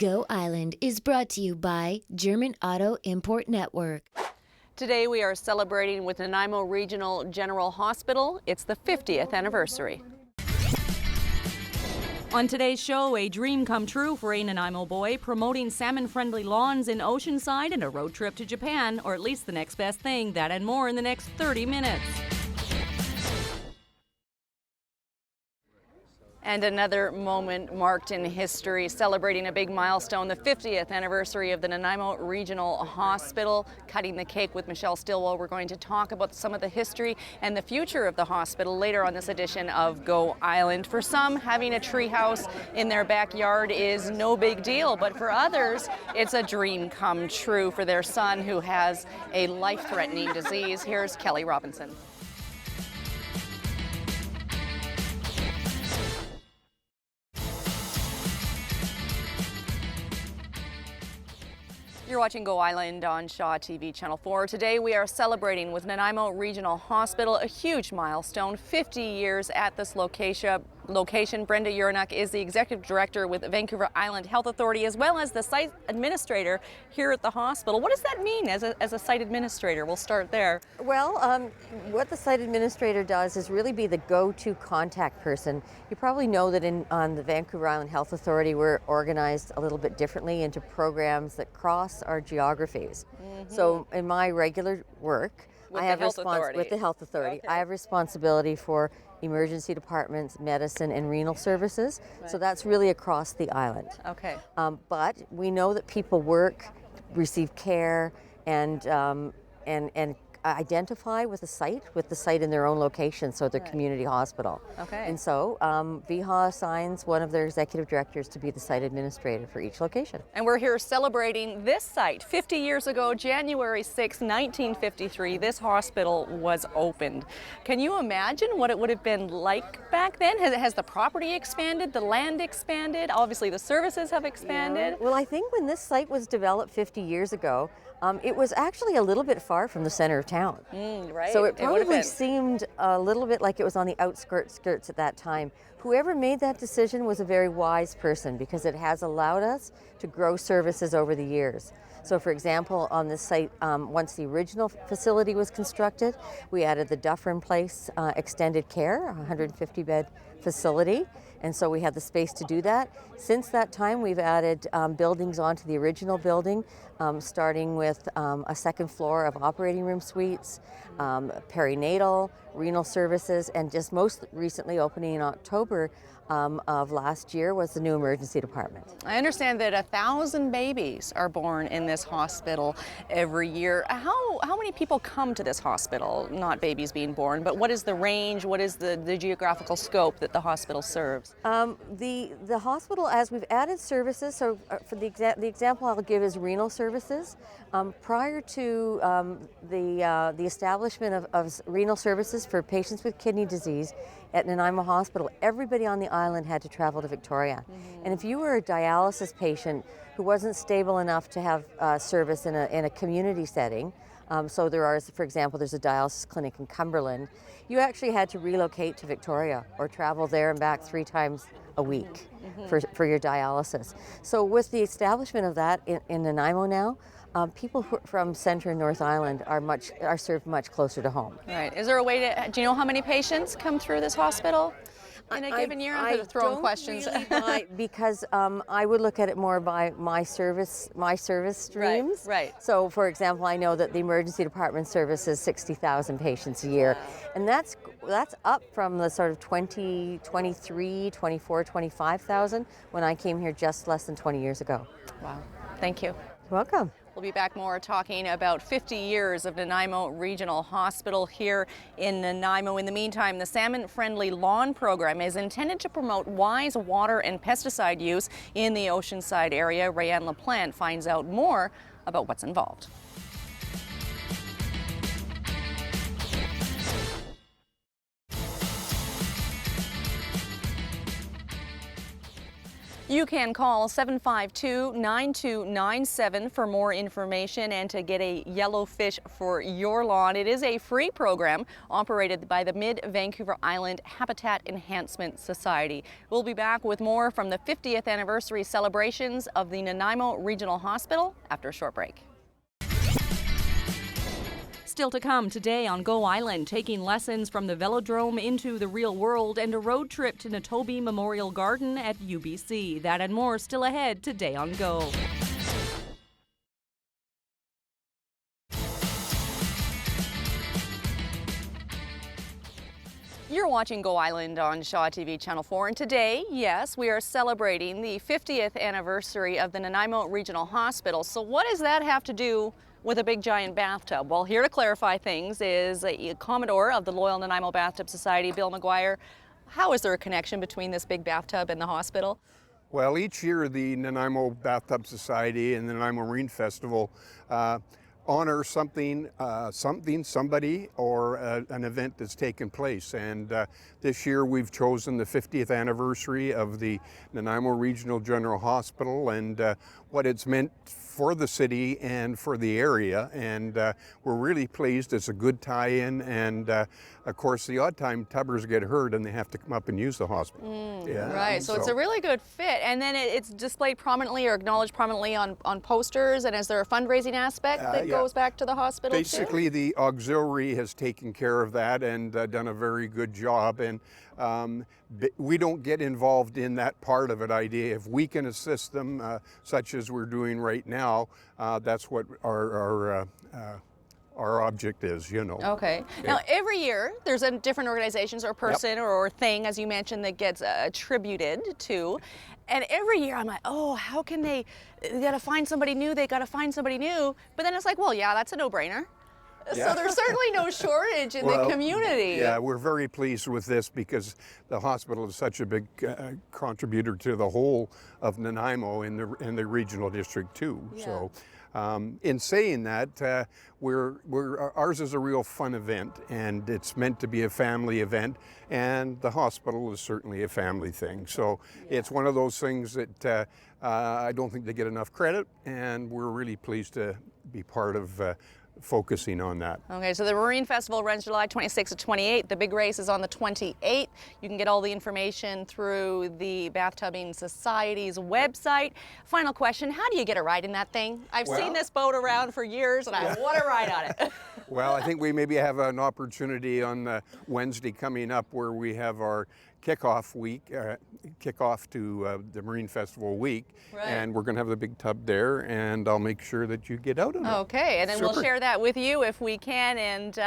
Go Island is brought to you by German Auto Import Network. Today we are celebrating with Nanaimo Regional General Hospital. It's the 50th anniversary. On today's show, a dream come true for a Nanaimo boy, promoting salmon-friendly lawns in Oceanside and a road trip to Japan, or at least the next best thing. That and more in the next 30 minutes. And another moment marked in history, celebrating a big milestone, the 50th anniversary of the Nanaimo Regional Hospital. Cutting the cake with Michelle Stillwell. We're going to talk about some of the history and the future of the hospital later on this edition of Go Island. For some, having a treehouse in their backyard is no big deal, but for others, it's a dream come true for their son who has a life-threatening disease. Here's Kelly Robinson. You're watching Go Island on Shaw TV Channel 4. Today we are celebrating with Nanaimo Regional Hospital, a huge milestone, 50 years at this location. Brenda Urinuk is the Executive Director with Vancouver Island Health Authority, as well as the site administrator here at the hospital. What does that mean as a site administrator? We'll start there. Well, what the site administrator does is really be the go-to contact person. You probably know that on the Vancouver Island Health Authority, we're organized a little bit differently into programs that cross our geographies. Mm-hmm. So in my regular work, I have with the Health Authority. Okay. I have responsibility for emergency departments, medicine, and renal services. Right. So that's really across the island. Okay. But we know that people work, receive care, and identify with the site in their own location, so their community hospital. Okay. And so VHA assigns one of their executive directors to be the site administrator for each location. And we're here celebrating this site. 50 years ago, January 6, 1953, this hospital was opened. Can you imagine what it would have been like back then? Has the property expanded, the land expanded? Obviously the services have expanded. Yeah. Well, I think when this site was developed 50 years ago, it was actually a little bit far from the center of town. Right. So it probably seemed a little bit like it was on the outskirts at that time. Whoever made that decision was a very wise person, because it has allowed us to grow services over the years. So for example, on this site, once the original facility was constructed, we added the Dufferin Place Extended Care, a 150-bed facility. And so we had the space to do that. Since that time, we've added buildings onto the original building, starting with a second floor of operating room suites, perinatal, renal services, and just most recently opening in October of last year was the new emergency department. I understand that 1,000 babies are born in this hospital every year. How many people come to this hospital? Not babies being born, but what is the range? What is the geographical scope that the hospital serves? The hospital, as we've added services, so for the example I'll give is renal services. Prior to the establishment of renal services for patients with kidney disease at Nanaimo Hospital, everybody on the island had to travel to Victoria. Mm-hmm. And if you were a dialysis patient who wasn't stable enough to have service in a community setting, so there are, for example, there's a dialysis clinic in Cumberland, you actually had to relocate to Victoria or travel there and back 3 times a week for your dialysis. So with the establishment of that in Nanaimo now, people from Centre and North Island are served much closer to home. Right. Is there a way to, do you know how many patients come through this hospital in a given year? I'm throwing questions. Really because I would look at it more by my service streams. Right. So for example, I know that the emergency department services 60,000 patients a year. Wow. And that's up from the sort of 23, 24, 25,000 when I came here just less than 20 years ago. Wow. Thank you. You're welcome. We'll be back more talking about 50 years of Nanaimo Regional Hospital here in Nanaimo. In the meantime, the salmon-friendly lawn program is intended to promote wise water and pesticide use in the Oceanside area. Rayanne LaPlante finds out more about what's involved. You can call 752-9297 for more information and to get a yellowfish for your lawn. It is a free program operated by the Mid-Vancouver Island Habitat Enhancement Society. We'll be back with more from the 50th anniversary celebrations of the Nanaimo Regional Hospital after a short break. Still to come today on Go Island, taking lessons from the velodrome into the real world and a road trip to Natobe Memorial Garden at UBC. That and more still ahead today on Go. You're watching Go Island on Shaw TV Channel 4, and today, yes, we are celebrating the 50th anniversary of the Nanaimo Regional Hospital. So what does that have to do with a big giant bathtub? Well, here to clarify things is a Commodore of the Loyal Nanaimo Bathtub Society, Bill McGuire. How is there a connection between this big bathtub and the hospital? Well, each year the Nanaimo Bathtub Society and the Nanaimo Marine Festival honor somebody, or an event that's taken place. And this year we've chosen the 50th anniversary of the Nanaimo Regional General Hospital and what it's meant for the city and for the area. And we're really pleased. It's a good tie-in. And of course, the odd time tubbers get hurt and they have to come up and use the hospital. Right, so it's a really good fit. And then it's displayed prominently or acknowledged prominently on posters. And is there a fundraising aspect that goes back to the hospital Basically, the auxiliary has taken care of that and done a very good job. And we don't get involved in that part of it idea. If we can assist them, such as we're doing right now, that's what our object is, you know. Okay. Now, every year there's a different organizations or person or thing, as you mentioned, that gets attributed to. And every year I'm like, oh, how can they gotta find somebody new, they gotta find somebody new. But then it's like, well, yeah, that's a no-brainer. Yeah. So there's certainly no shortage in the community. Yeah, we're very pleased with this because the hospital is such a big contributor to the whole of Nanaimo in the regional district too. Yeah. So in saying that, ours is a real fun event, and it's meant to be a family event, and the hospital is certainly a family thing. So it's one of those things that I don't think they get enough credit, and we're really pleased to be part of focusing on that. Okay, so the Marine Festival runs July 26th to 28th. The big race is on the 28th. You can get all the information through the Bathtubbing Society's website. Final question, how do you get a ride in that thing? I've seen this boat around for years and I want to ride on it. Well, I think we maybe have an opportunity on Wednesday coming up where we have our kickoff to the Marine Festival week, and we're going to have the big tub there, and I'll make sure that you get out of it. Okay, and then we'll share that with you if we can, and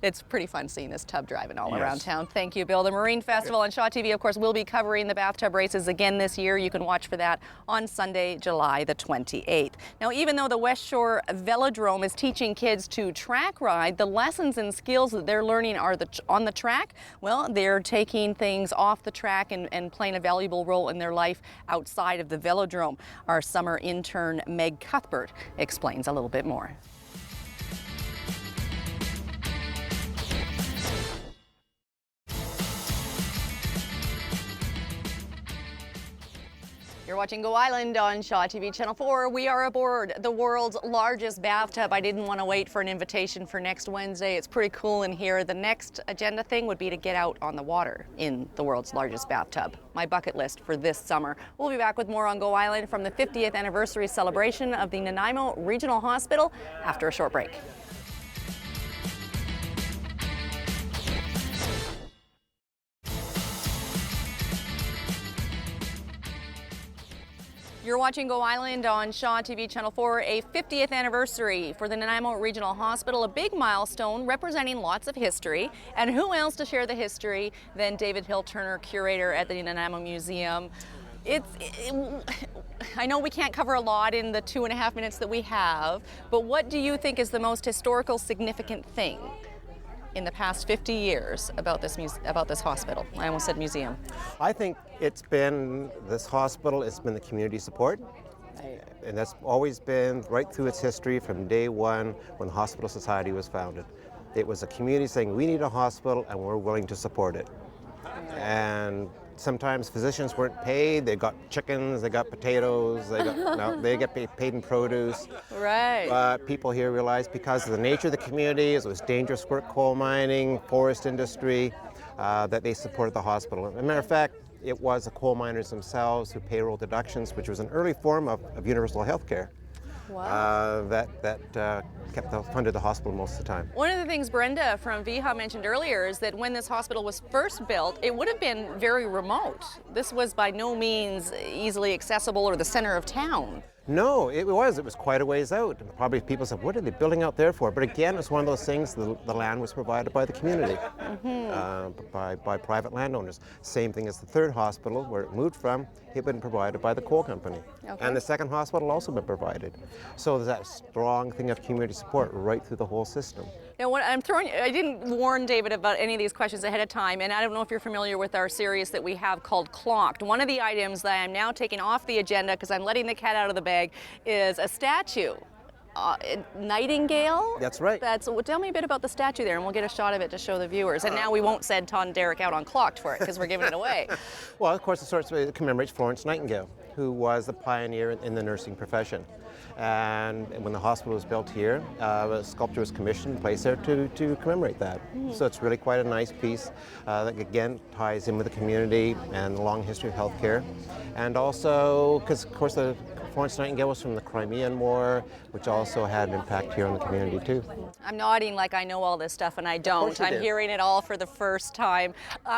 it's pretty fun seeing this tub driving all around town. Thank you, Bill. The Marine Festival on Shaw TV, of course, will be covering the bathtub races again this year. You can watch for that on Sunday, July the 28th. Now, even though the West Shore Velodrome is teaching kids to track ride, the lessons and skills that they're learning are on the track. Well, they're taking things off the track and playing a valuable role in their life outside of the velodrome. Our summer intern Meg Cuthbert explains a little bit more. You're watching Go Island on Shaw TV Channel 4. We are aboard the world's largest bathtub. I didn't want to wait for an invitation for next Wednesday. It's pretty cool in here. The next agenda thing would be to get out on the water in the world's largest bathtub. My bucket list for this summer. We'll be back with more on Go Island from the 50th anniversary celebration of the Nanaimo Regional Hospital after a short break. You're watching Go Island on Shaw TV Channel 4, a 50th anniversary for the Nanaimo Regional Hospital, a big milestone representing lots of history. And who else to share the history than David Hill-Turner, curator at the Nanaimo Museum. I know we can't cover a lot in the 2.5 minutes that we have, but what do you think is the most historical significant thing in the past 50 years about this hospital? I almost said museum. I think it's been this hospital, it's been the community support. And that's always been right through its history from day one when the Hospital Society was founded. It was a community saying we need a hospital and we're willing to support it. And Sometimes physicians weren't paid. They got chickens, they got potatoes, they get paid in produce. Right. But people here realized because of the nature of the community, it was dangerous work, coal mining, forest industry, that they supported the hospital. As a matter of fact, it was the coal miners themselves who payroll deductions, which was an early form of universal health care. Wow. Funded the hospital most of the time. One of the things Brenda from VHA mentioned earlier is that when this hospital was first built, it would have been very remote. This was by no means easily accessible or the center of town. No, it was quite a ways out. And probably people said, what are they building out there for? But again, it's one of those things, the land was provided by the community, by private landowners. Same thing as the third hospital, where it moved from, it had been provided by the coal company. Okay. And the second hospital also been provided. So there's that strong thing of community support right through the whole system. Now, I didn't warn David about any of these questions ahead of time, and I don't know if you're familiar with our series that we have called Clocked. One of the items that I'm now taking off the agenda, because I'm letting the cat out of the bag, is a statue. Nightingale? That's right. Well, tell me a bit about the statue there, and we'll get a shot of it to show the viewers. And now we won't send Todd and Derek out on Clocked for it, because we're giving it away. Well, of course, it commemorates Florence Nightingale, who was the pioneer in the nursing profession. And when the hospital was built here, a sculpture was commissioned and placed there to commemorate that. So it's really quite a nice piece that, again, ties in with the community and the long history of healthcare. And also, because, of course, the Florence Nightingale was from the Crimean War, which also had an impact here on the community, too. I'm nodding like I know all this stuff, and I don't. I'm hearing it all for the first time.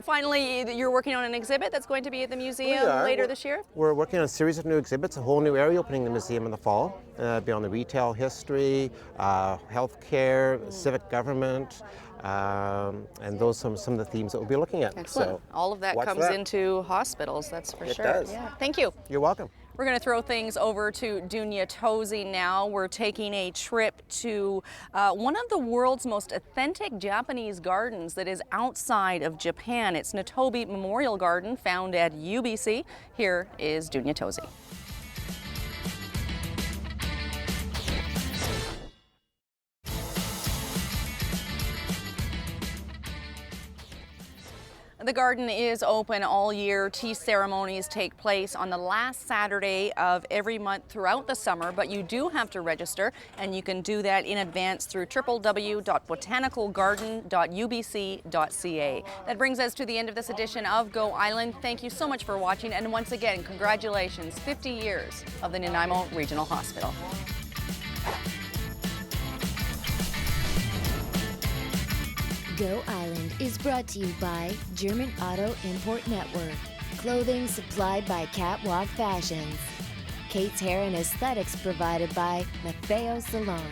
Finally, you're working on an exhibit that's going to be at the museum later this year? We're working on a series of new exhibits, a whole new area opening the museum in the fall. Be on the retail history, healthcare, civic government, and those some of the themes that we'll be looking at. Excellent. So, all of that comes into hospitals, that's for sure. It does. Yeah. Thank you. You're welcome. We're going to throw things over to Dunya Tosi now. We're taking a trip to one of the world's most authentic Japanese gardens that is outside of Japan. It's Natobi Memorial Garden, found at UBC. Here is Dunya Tosi. The garden is open all year. Tea ceremonies take place on the last Saturday of every month throughout the summer, but you do have to register, and you can do that in advance through www.botanicalgarden.ubc.ca. That brings us to the end of this edition of Go Island. Thank you so much for watching, and once again, congratulations, 50 years of the Nanaimo Regional Hospital. Go Island is brought to you by German Auto Import Network. Clothing supplied by Catwalk Fashions. Kate's Hair and Aesthetics provided by Maffeo Salon.